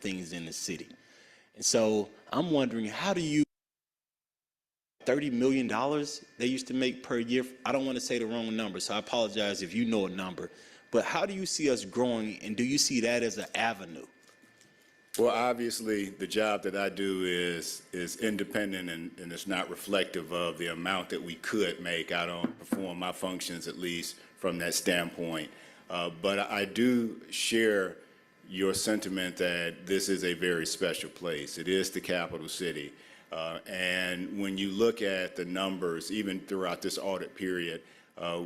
things in the city. And so I'm wondering, how do you, $30 million they used to make per year? I don't want to say the wrong number, so I apologize if you know a number. But how do you see us growing, and do you see that as an avenue? Well, obviously, the job that I do is independent and it's not reflective of the amount that we could make. I don't perform my functions, at least from that standpoint. But I do share your sentiment that this is a very special place. It is the capital city. And when you look at the numbers, even throughout this audit period,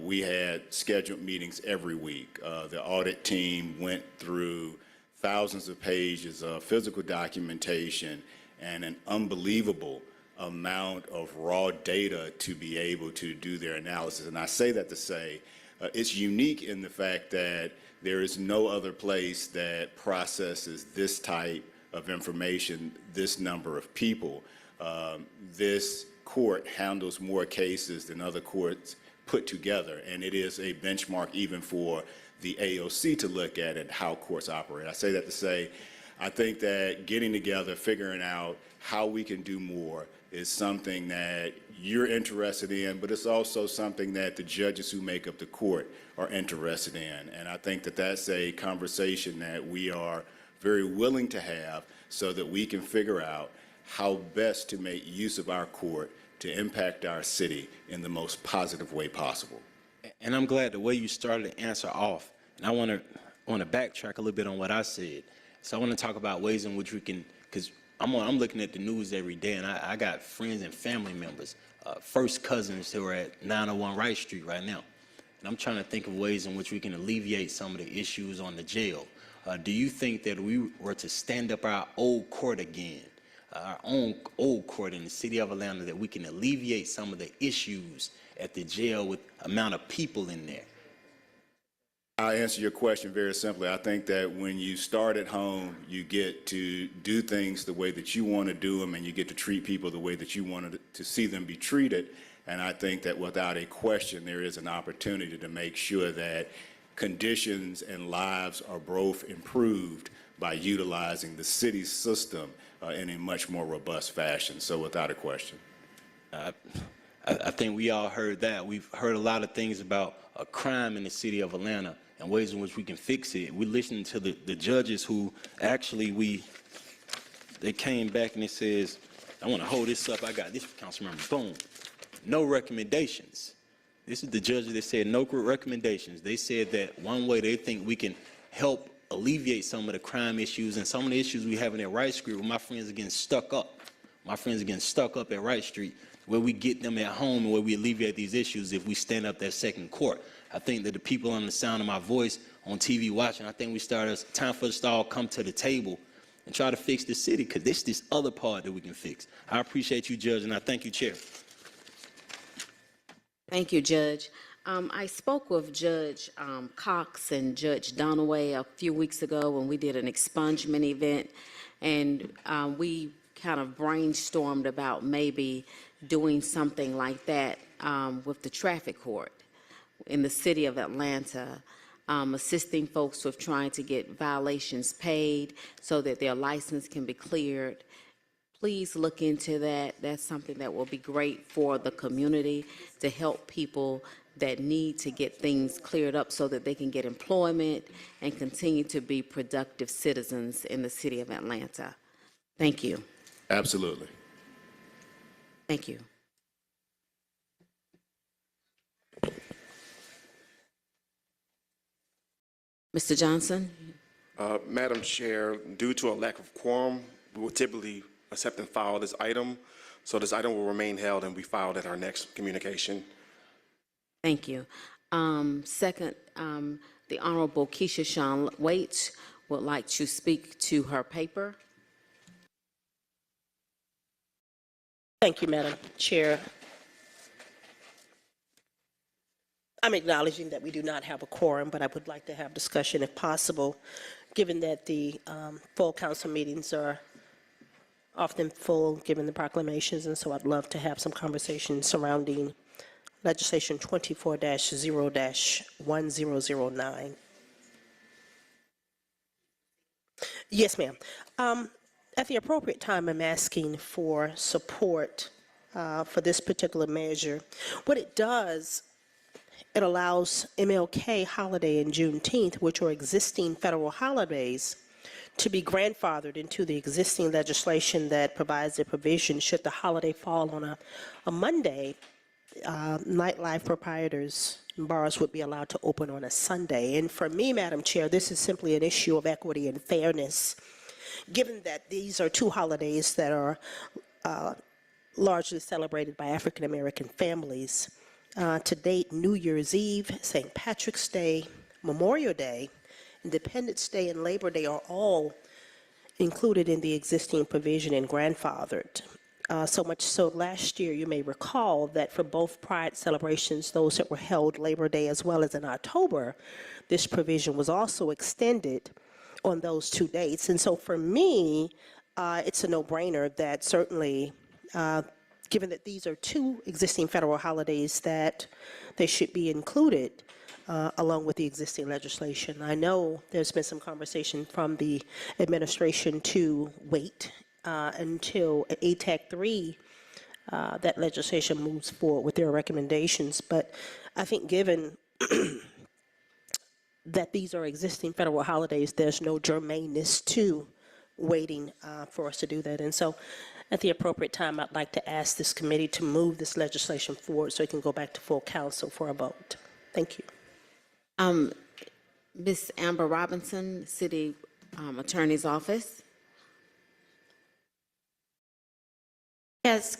we had scheduled meetings every week. The audit team went through thousands of pages of physical documentation and an unbelievable amount of raw data to be able to do their analysis. And I say that to say it's unique in the fact that there is no other place that processes this type of information, this number of people. This court handles more cases than other courts put together, and it is a benchmark even for the AOC to look at and how courts operate. I say that to say, I think that getting together, figuring out how we can do more is something that you're interested in, but it's also something that the judges who make up the court are interested in. And I think that that's a conversation that we are very willing to have so that we can figure out how best to make use of our court to impact our city in the most positive way possible. And I'm glad the way you started the answer off. And I want to backtrack a little bit on what I said. So I want to talk about ways in which we can, because I'm looking at the news every day, and I got friends and family members, first cousins who are at 901 Wright Street right now. And I'm trying to think of ways in which we can alleviate some of the issues on the jail. Do you think that we were to stand up our old court again, our own old court in the city of Atlanta, that we can alleviate some of the issues at the jail with amount of people in there? I'll answer your question very simply. I think that when you start at home, you get to do things the way that you want to do them, and you get to treat people the way that you want to see them be treated. And I think that without a question, there is an opportunity to make sure that conditions and lives are both improved by utilizing the city's system in a much more robust fashion. So without a question. I think we all heard that. We've heard a lot of things about crime in the city of Atlanta and ways in which we can fix it. We're listening to the judges who actually they came back and it says, I want to hold this up. I got this, Councilmember. Boom. No recommendations. This is the judges that said no recommendations. They said that one way they think we can help alleviate some of the crime issues and some of the issues we have in at Wright Street where my friends are getting stuck up. My friends are getting stuck up at Wright Street, where we get them at home and where we alleviate these issues if we stand up that second court. I think that the people on the sound of my voice on TV watching, I think it's time for us to all come to the table and try to fix the city, because this other part that we can fix. I appreciate you, Judge, and I thank you, Chair. Thank you, Judge. I spoke with Judge Cox and Judge Donaway a few weeks ago when we did an expungement event, and we kind of brainstormed about maybe doing something like that with the traffic court in the city of Atlanta, assisting folks with trying to get violations paid so that their license can be cleared. Please look into that. That's something that will be great for the community to help people that need to get things cleared up so that they can get employment and continue to be productive citizens in the city of Atlanta. Thank you. Absolutely. Thank you. Mr. Johnson? Madam Chair, due to a lack of quorum, we will typically accept and file this item. So this item will remain held and be filed at our next communication. Thank you. Second, the Honorable Keisha Shawn Waits would like to speak to her paper. Thank you, Madam Chair. I'm acknowledging that we do not have a quorum, but I would like to have discussion if possible, given that the full council meetings are often full, given the proclamations, and so I'd love to have some conversation surrounding legislation 24-0-1009. Yes, ma'am. At the appropriate time, I'm asking for support for this particular measure. What it does, it allows MLK holiday and Juneteenth, which are existing federal holidays, to be grandfathered into the existing legislation that provides a provision should the holiday fall on a Monday. Nightlife proprietors and bars would be allowed to open on a Sunday. And for me, Madam Chair, this is simply an issue of equity and fairness, given that these are two holidays that are largely celebrated by African American families. To date, New Year's Eve, St. Patrick's Day, Memorial Day, Independence Day, and Labor Day are all included in the existing provision and grandfathered. So much so last year, you may recall that for both Pride celebrations, those that were held Labor Day as well as in October, this provision was also extended on those two dates. And so for me, it's a no-brainer that certainly, given that these are two existing federal holidays, that they should be included along with the existing legislation. I know there's been some conversation from the administration to wait until ATAC 3, that legislation moves forward with their recommendations. But I think given that these are existing federal holidays, there's no germaneness to waiting for us to do that. And so at the appropriate time, I'd like to ask this committee to move this legislation forward so it can go back to full council for a vote. Thank you. Ms. Amber Robinson, City Attorney's Office. Yes,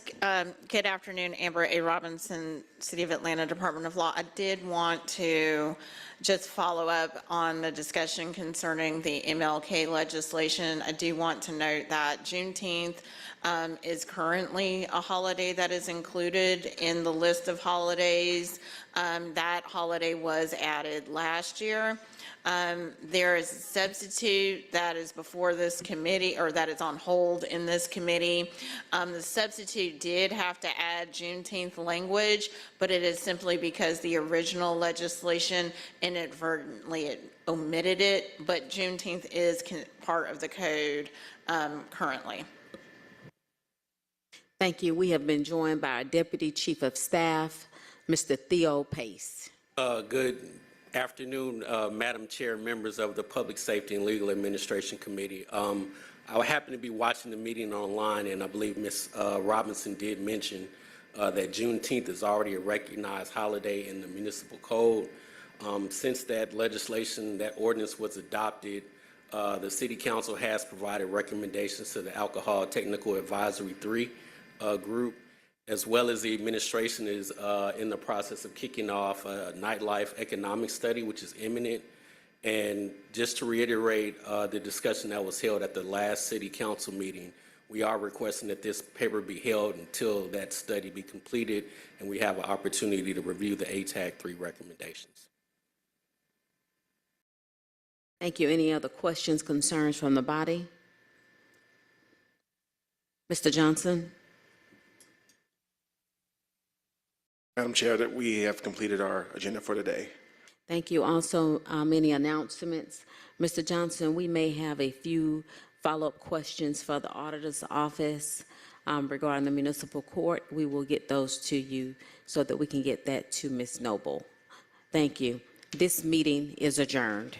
good afternoon, Amber A. Robinson, City of Atlanta, Department of Law. I did want to just follow up on the discussion concerning the MLK legislation. I do want to note that Juneteenth is currently a holiday that is included in the list of holidays. That holiday was added last year. There is a substitute that is before this committee, or that is on hold in this committee. The substitute did have to add Juneteenth language, but it is simply because the original legislation inadvertently omitted it, but Juneteenth is part of the code currently. Thank you. We have been joined by our Deputy Chief of Staff, Mr. Theo Pace. Good afternoon, Madam Chair, members of the Public Safety and Legal Administration Committee. I happen to be watching the meeting online, and I believe Ms. Robinson did mention that Juneteenth is already a recognized holiday in the municipal code. Since that legislation, that ordinance was adopted, the City Council has provided recommendations to the Alcohol Technical Advisory 3 group, as well as the administration is in the process of kicking off a nightlife economic study, which is imminent. And just to reiterate the discussion that was held at the last City Council meeting, we are requesting that this paper be held until that study be completed and we have an opportunity to review the ATAC 3 recommendations. Thank you. Any other questions, concerns from the body? Mr. Johnson? Madam Chair, that we have completed our agenda for today. Thank you. Also, any announcements? Mr. Johnson, we may have a few follow-up questions for the auditor's office regarding the municipal court. We will get those to you so that we can get that to Ms. Noble. Thank you. This meeting is adjourned.